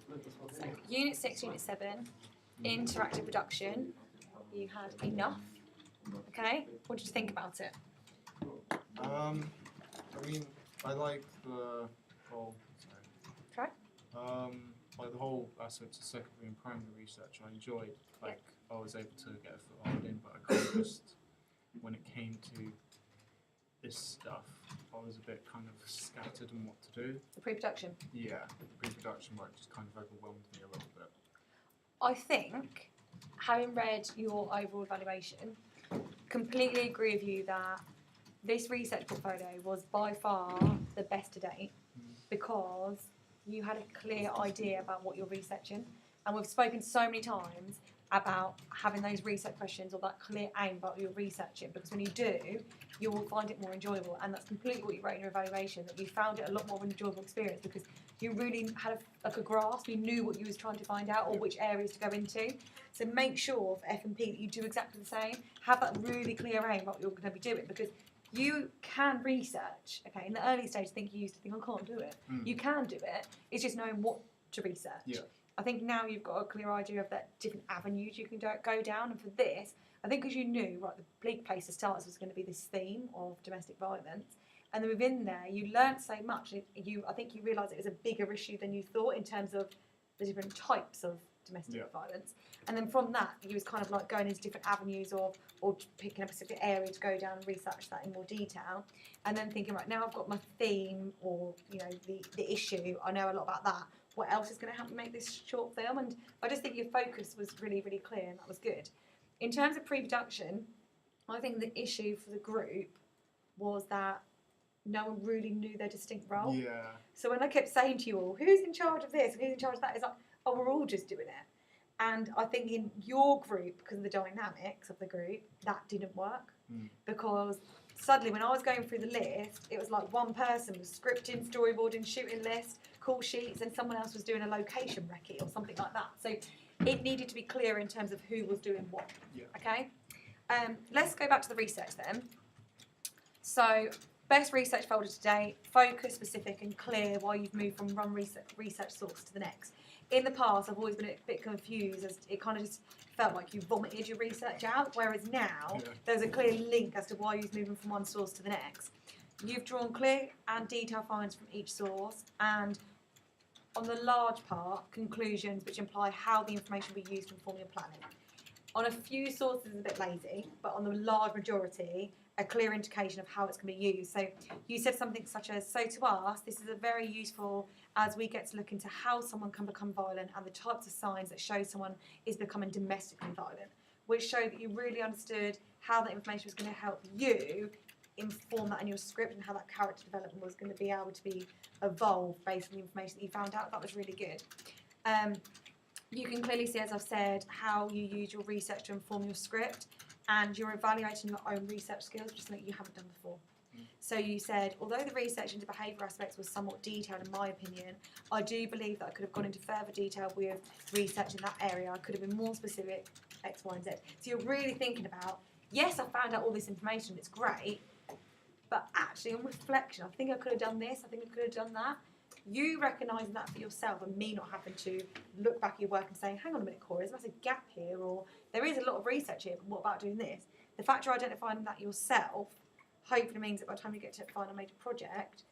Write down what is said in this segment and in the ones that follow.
So, Unit 6, Unit 7, interactive production. You had enough. Okay, what did you think about it? I mean, I like the whole. Okay. Like the whole aspect of secondary and primary research, I enjoyed. Like I was able to get a foothold in, but I kind of just when it came to this stuff, I was a bit kind of scattered on what to do. The pre-production. Yeah, the pre-production work just kind of overwhelmed me a little bit. I think, having read your overall evaluation, completely agree with you that this research portfolio was by far the best to date because you had a clear idea about what you're researching. And we've spoken so many times about having those research questions or that clear aim about what you're researching, because when you do, you will find it more enjoyable. And that's completely what you wrote in your evaluation, that you found it a lot more of an enjoyable experience because you really had a grasp, you knew what you was trying to find out or which areas to go into. So make sure for F&P that you do exactly the same. Have that really clear aim about what you're going to be doing, because you can research, okay, in the early stage I think you used to think, I can't do it. You can do it, it's just knowing what to research. Yeah. I think now you've got a clear idea of the different avenues you can go down, and for this, I think because you knew, right, the bleak place to start was going to be this theme of domestic violence, and then within there you learnt so much, I think you realised it was a bigger issue than you thought in terms of the different types of domestic violence, and then from that you was kind of like going into different avenues or picking a specific area to go down and research that in more detail, and then thinking, right, now I've got my theme or the issue, I know a lot about that, what else is going to help me make this short film? And I just think your focus was really, really clear, and that was good. In terms of pre-production, I think the issue for the group was that no one really knew their distinct role. Yeah. So when I kept saying to you all, who's in charge of this and who's in charge of that, it's like, oh, we're all just doing it. And I think in your group, because of the dynamics of the group, that didn't work. Because suddenly when I was going through the list, it was like one person was scripting, storyboarding, shooting list, call sheets, and someone else was doing a location recce or something like that. So it needed to be clear in terms of who was doing what. Yeah. Okay? Let's go back to the research then. So best research folder to date, focus, specific and clear why you've moved from one research source to the next. In the past, I've always been a bit confused as it kind of just felt like you vomited your research out, whereas now there's a clear link as to why you're moving from one source to the next. You've drawn clear and detailed finds from each source, and on the large part, conclusions which imply how the information will be used to inform your planning. On a few sources, it's a bit lazy, but on the large majority, a clear indication of how it's going to be used. So you said something such as, so to us, this is a very useful as we get to look into how someone can become violent and the types of signs that show someone is becoming domestically violent, which showed that you really understood how that information was going to help you inform that in your script and how that character development was going to be able to be evolved based on the information that you found out. That was really good. You can clearly see, as I've said, how you use your research to inform your script, and you're evaluating your own research skills, which is something you haven't done before. So you said, although the research into behaviour aspects was somewhat detailed in my opinion, I do believe that I could have gone into further detail with research in that area. I could have been more specific, X, Y and Z. So you're really thinking about, yes, I found out all this information, it's great, but actually on reflection, I think I could have done this, I think I could have done that. You recognising that for yourself and me not having to look back at your work and saying, hang on a minute, Corrie, there's a massive gap here, or there is a lot of research here, but what about doing this? The fact you're identifying that yourself hopefully means that by the time you get to final major project,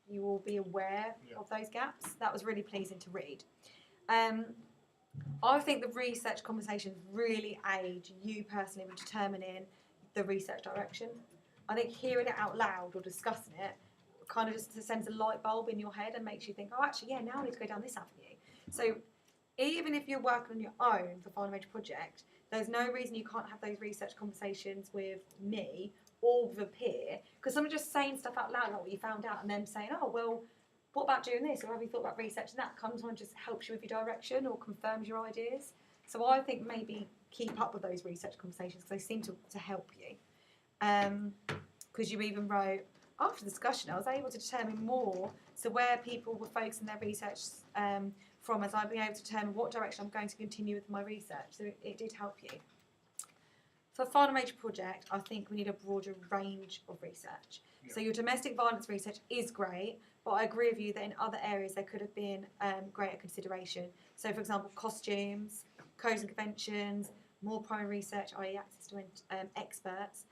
you will be aware of those gaps. That was really pleasing to read. I think the research conversations really aid you personally with determining the research direction. I think hearing it out loud or discussing it kind of just sends a light bulb in your head and makes you think, oh, actually, yeah, now I need to go down this avenue. So even if you're working on your own for final major project, there's no reason you can't have those research conversations with me or with a peer, because someone just saying stuff out loud about what you found out and then saying, oh, well, what about doing this, or have you thought about researching that? Sometimes just helps you with your direction or confirms your ideas. So I think maybe keep up with those research conversations because they seem to help you. Because you even wrote, after the discussion, I was able to determine more, so where people were focusing their research from, as I'd be able to determine what direction I'm going to continue with my research. So it did help you. For final major project, I think we need a broader range of research. So your domestic violence research is great, but I agree with you that in other areas there could have been greater consideration. So, for example, costumes, codes and conventions, more primary research, i.e. access to experts.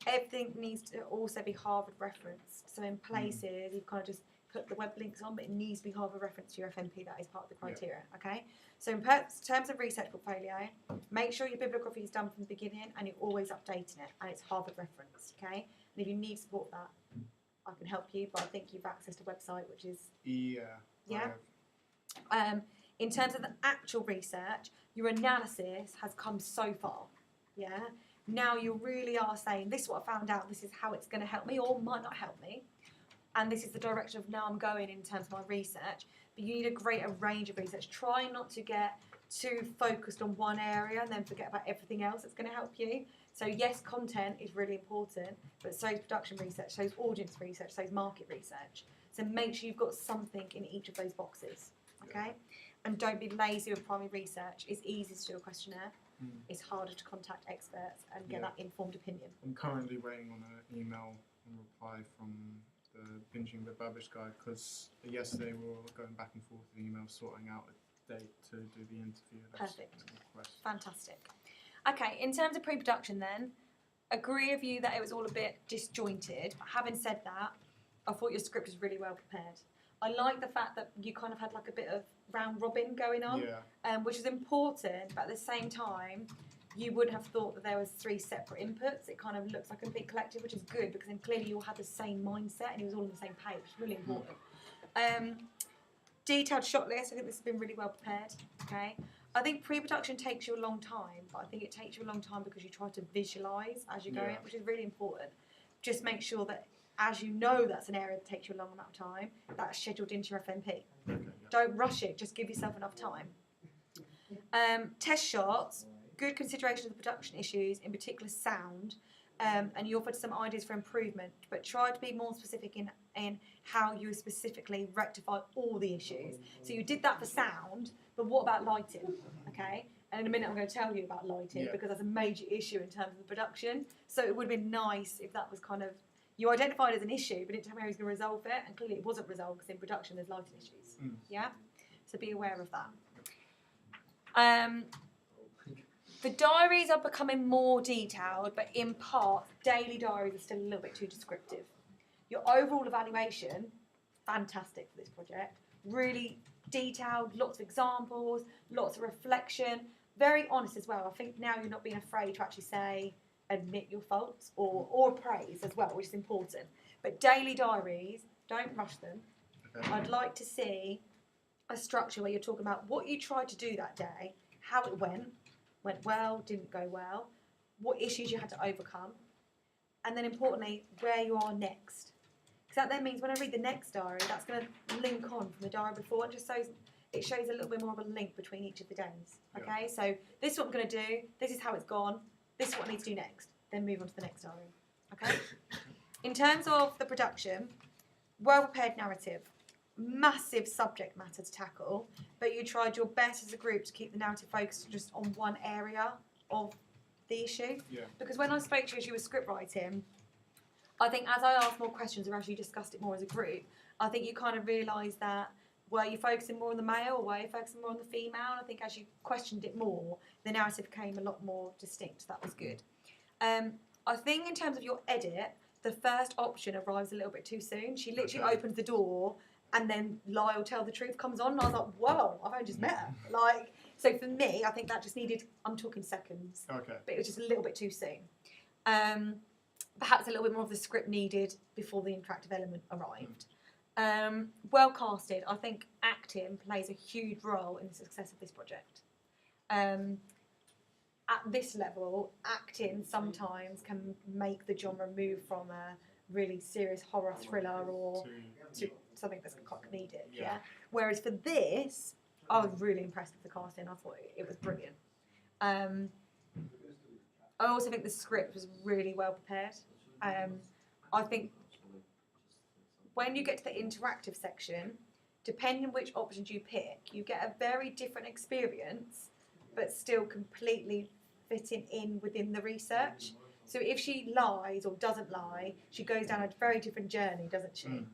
Everything needs to also be Harvard referenced. So in places, you've kind of just put the web links on, but it needs to be Harvard referenced to your FMP. That is part of the criteria, okay? So in terms of research portfolio, make sure your bibliography is done from the beginning and you're always updating it and it's Harvard referenced, okay? And if you need support that, I can help you, but I think you've accessed a website which is... Yeah. In terms of the actual research, your analysis has come so far, yeah? Now you really are saying, this is what I found out, this is how it's going to help me or might not help me, and this is the direction of now I'm going in terms of my research. But you need a greater range of research. Try not to get too focused on one area and then forget about everything else that's going to help you. So yes, content is really important, but so is production research, so is audience research, so is market research. So make sure you've got something in each of those boxes, okay? And don't be lazy with primary research. It's easy to do a questionnaire. It's harder to contact experts and get that informed opinion. I'm currently waiting on an email and reply from the Binging the Babish guy, because yesterday we were going back and forth with email sorting out a date to do the interview. Perfect. Fantastic. Okay, in terms of pre-production then, agree with you that it was all a bit disjointed. But having said that, I thought your script was really well prepared. I like the fact that you kind of had like a bit of round robin going on, which is important, but at the same time, you would have thought that there was 3 separate inputs. It kind of looks like a big collective, which is good because then clearly you all had the same mindset and it was all on the same page, which is really important. Detailed shot list, I think this has been really well prepared, okay? I think pre-production takes you a long time, but I think it takes you a long time because you try to visualise as you're going, which is really important. Just make sure that as you know that's an area that takes you a long amount of time, that's scheduled into your FMP. Don't rush it, just give yourself enough time. Test shots, good consideration of the production issues, in particular sound, and you offered some ideas for improvement, but try to be more specific in how you specifically rectify all the issues. So you did that for sound, but what about lighting, okay? And in a minute I'm going to tell you about lighting because that's a major issue in terms of the production. So it would have been nice if that was kind of, you identified as an issue, but didn't tell me how he was going to resolve it, and clearly it wasn't resolved because in production there's lighting issues. Yeah? So be aware of that. The diaries are becoming more detailed, but in part, daily diaries are still a little bit too descriptive. Your overall evaluation, fantastic for this project. Really detailed, lots of examples, lots of reflection, very honest as well. I think now you're not being afraid to actually say, admit your faults or praise as well, which is important. But daily diaries, don't rush them. I'd like to see a structure where you're talking about what you tried to do that day, how it went well, didn't go well, what issues you had to overcome, and then importantly, where you are next. Because that then means when I read the next diary, that's going to link on from the diary before. It shows a little bit more of a link between each of the days. Okay, so this is what I'm going to do, this is how it's gone, this is what I need to do next, then move on to the next diary. Okay? In terms of the production, well-prepared narrative. Massive subject matter to tackle, but you tried your best as a group to keep the narrative focused just on one area of the issue. Because when I spoke to you as you were script writing, I think as I asked more questions or as you discussed it more as a group, I think you kind of realised that were you focusing more on the male or were you focusing more on the female? And I think as you questioned it more, the narrative became a lot more distinct. That was good. I think in terms of your edit, the first option arrives a little bit too soon. She literally opens the door and then lie or tell the truth comes on. And I was like, whoa, I've only just met her. Like, so for me, I think that just needed, I'm talking seconds. But it was just a little bit too soon. Perhaps a little bit more of the script needed before the interactive element arrived. Well casted. I think acting plays a huge role in the success of this project. At this level, acting sometimes can make the genre move from a really serious horror thriller or to something that's quite comedic. Whereas for this, I was really impressed with the casting. I thought it was brilliant. I also think the script was really well prepared. I think when you get to the interactive section, depending on which options you pick, you get a very different experience, but still completely fitting in within the research. So if she lies or doesn't lie, she goes down a very different journey, doesn't she?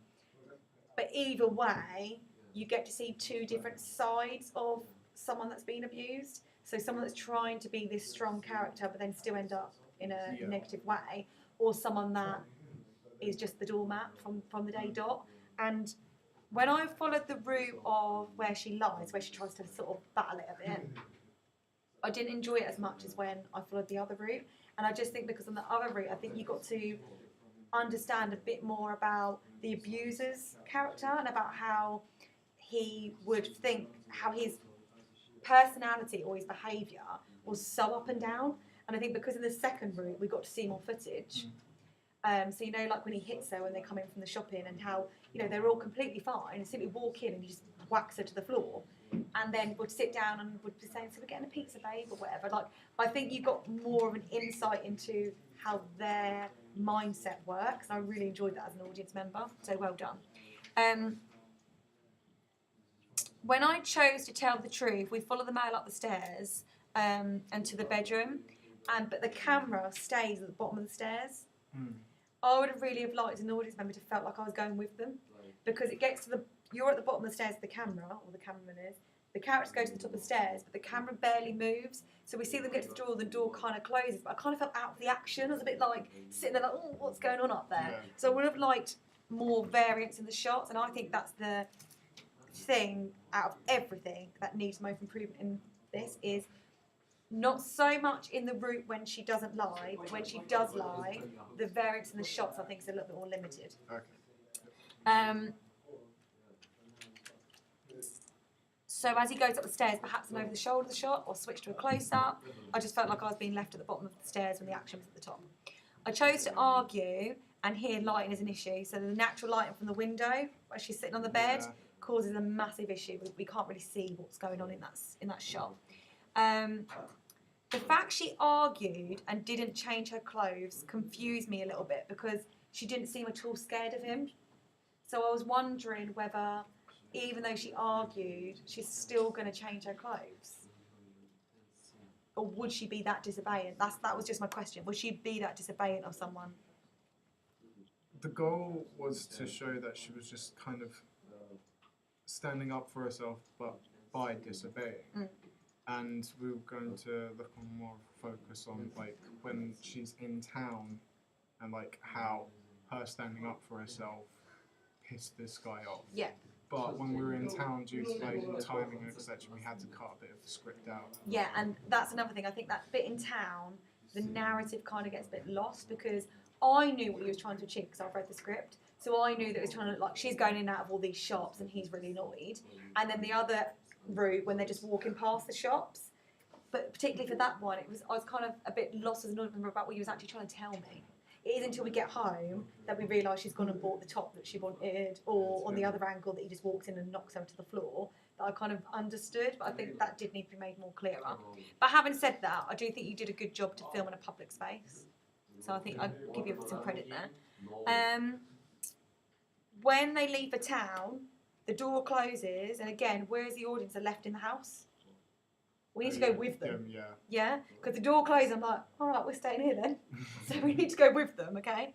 But either way, you get to see two different sides of someone that's been abused. So someone that's trying to be this strong character but then still end up in a negative way, or someone that is just the doormat from the day dot. And when I followed the route of where she lies, where she tries to sort of battle it a bit, I didn't enjoy it as much as when I followed the other route. And I just think because on the other route, I think you got to understand a bit more about the abuser's character and about how he would think, how his personality or his behaviour was so up and down. And I think because in the second route, we got to see more footage. So, you know, like when he hits her when they come in from the shopping and how, you know, they're all completely fine and simply walk in and he just whacks her to the floor and then would sit down and would be saying, so we're getting a pizza, babe, or whatever. Like, I think you got more of an insight into how their mindset works. And I really enjoyed that as an audience member. So well done. When I chose to tell the truth, we follow the male up the stairs and to the bedroom, but the camera stays at the bottom of the stairs. I would have really have liked an audience member to felt like I was going with them, because it gets to you're at the bottom of the stairs with the camera, or the cameraman is. The characters go to the top of the stairs, but the camera barely moves. So we see them get to the door kind of closes, but I kind of felt out of the action. I was a bit like sitting there like, oh, what's going on up there? Yeah. So I would have liked more variance in the shots, and I think that's the thing out of everything that needs most improvement in this is not so much in the route when she doesn't lie, but when she does lie, the variance in the shots I think is a little bit more limited. Okay. So as he goes up the stairs, perhaps an over the shoulder shot or switch to a close up, I just felt like I was being left at the bottom of the stairs when the action was at the top. I chose to argue, and here lighting is an issue. So the natural lighting from the window where she's sitting on the bed causes a massive issue. We can't really see what's going on in that shot. The fact she argued and didn't change her clothes confused me a little bit because she didn't seem at all scared of him. So I was wondering whether, even though she argued, she's still going to change her clothes. Or would she be that disobedient? That was just my question. Would she be that disobedient of someone? The goal was to show that she was just kind of standing up for herself, but by disobeying. And we were going to look on more focus on like when she's in town and like how her standing up for herself pissed this guy off. Yeah. But when we were in town, due to like timing and etc., we had to cut a bit of the script out. Yeah, and that's another thing. I think that bit in town, the narrative kind of gets a bit lost because I knew what he was trying to achieve because I've read the script. So I knew that it was trying to look like she's going in and out of all these shops and he's really annoyed. And then the other route when they're just walking past the shops. But particularly for that one, I was kind of a bit lost as an audience member about what he was actually trying to tell me. It is until we get home that we realise she's gone and bought the top that she wanted, or on the other angle that he just walks in and knocks her to the floor, that I kind of understood, but I think that did need to be made more clearer. But having said that, I do think you did a good job to film in a public space. So I think I'd give you some credit there. When they leave the town, the door closes, and again, where's the audience are left in the house? We need to go with them. Yeah? Because the door closed, I'm like, all right, we're staying here then. So we need to go with them, okay?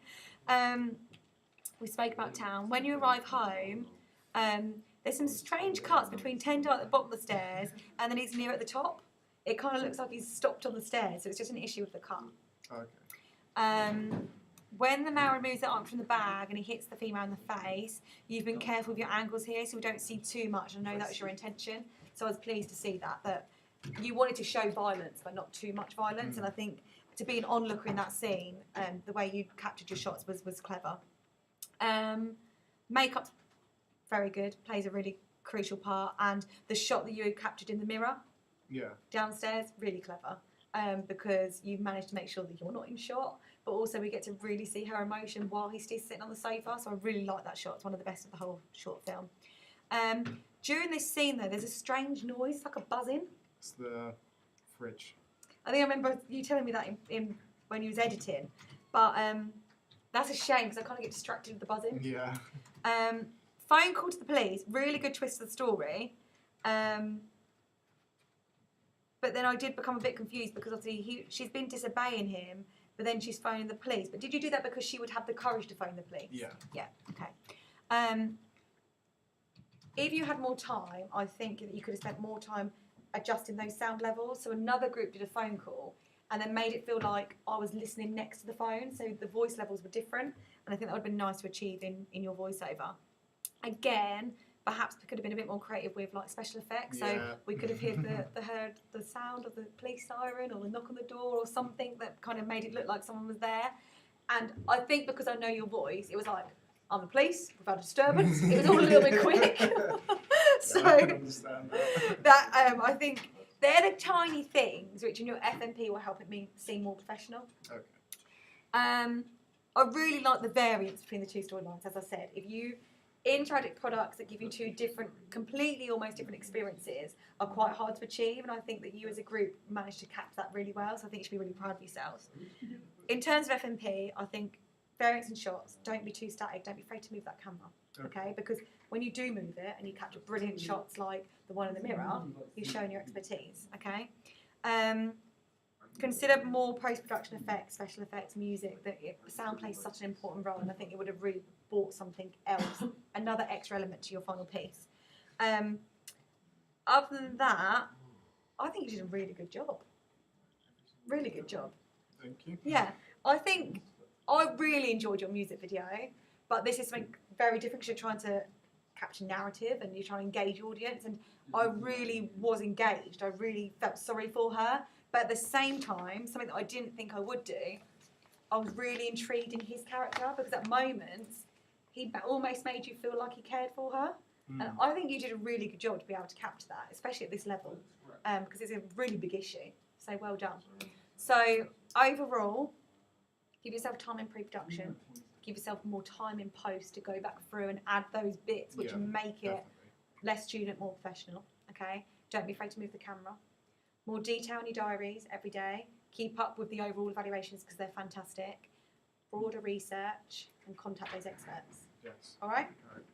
We spoke about town. When you arrive home, there's some strange cuts between Tender at the bottom of the stairs and then he's near at the top. It kind of looks like he's stopped on the stairs, so it's just an issue with the cut. Okay. When the male removes the arm from the bag and he hits the female in the face, you've been careful with your angles here so we don't see too much. I know that was your intention, so I was pleased to see that you wanted to show violence but not too much violence, and I think to be an onlooker in that scene, the way you captured your shots was clever. Makeup's very good, plays a really crucial part, and the shot that you captured in the mirror downstairs, really clever, because you've managed to make sure that you're not in shot, but also we get to really see her emotion while he's still sitting on the sofa, so I really like that shot. It's one of the best of the whole short film. During this scene though, there's a strange noise, like a buzzing. It's the fridge. I think I remember you telling me that in when you was editing, but that's a shame because I kind of get distracted with the buzzing. Yeah. Phone call to the police, really good twist of the story. But then I did become a bit confused because obviously she's been disobeying him, but then she's phoning the police. But did you do that because she would have the courage to phone the police? Yeah. Yeah, okay. if you had more time, I think that you could have spent more time adjusting those sound levels. So another group did a phone call and then made it feel like I was listening next to the phone, so the voice levels were different, and I think that would have been nice to achieve in your voiceover. Again, perhaps we could have been a bit more creative with like special effects, so we could have heard the sound of the police siren or the knock on the door or something that kind of made it look like someone was there. And I think because I know your voice, it was like, I'm the police, we've had a disturbance. It was all a little bit quick. So I can understand that I think they're the tiny things which in your FMP will help me seem more professional. Okay. I really like the variance between the two storylines, as I said. If you tragic products that give you two different, completely almost different experiences are quite hard to achieve, and I think that you as a group managed to capture that really well, so I think you should be really proud of yourselves. In terms of FMP, I think variants and shots, don't be too static, don't be afraid to move that camera, okay? Because when you do move it and you capture brilliant shots like the one in the mirror, you're showing your expertise, okay? Consider more post-production effects, special effects, music, that sound plays such an important role, and I think it would have really brought something else, another extra element to your final piece. Other than that, I think you did a really good job. Really good job. Thank you. Yeah, I think I really enjoyed your music video, but this is something very different because you're trying to capture narrative and you're trying to engage audience, and I really was engaged. I really felt sorry for her, but at the same time, something that I didn't think I would do, I was really intrigued in his character because at moments he almost made you feel like he cared for her. And I think you did a really good job to be able to capture that, especially at this level, because it's a really big issue. So well done. So overall, give yourself time in pre-production, give yourself more time in post to go back through and add those bits which make it less student, more professional, okay? Don't be afraid to move the camera. More detail in your diaries every day. Keep up with the overall evaluations because they're fantastic. Broader research and contact those experts. Yes. All right? All right.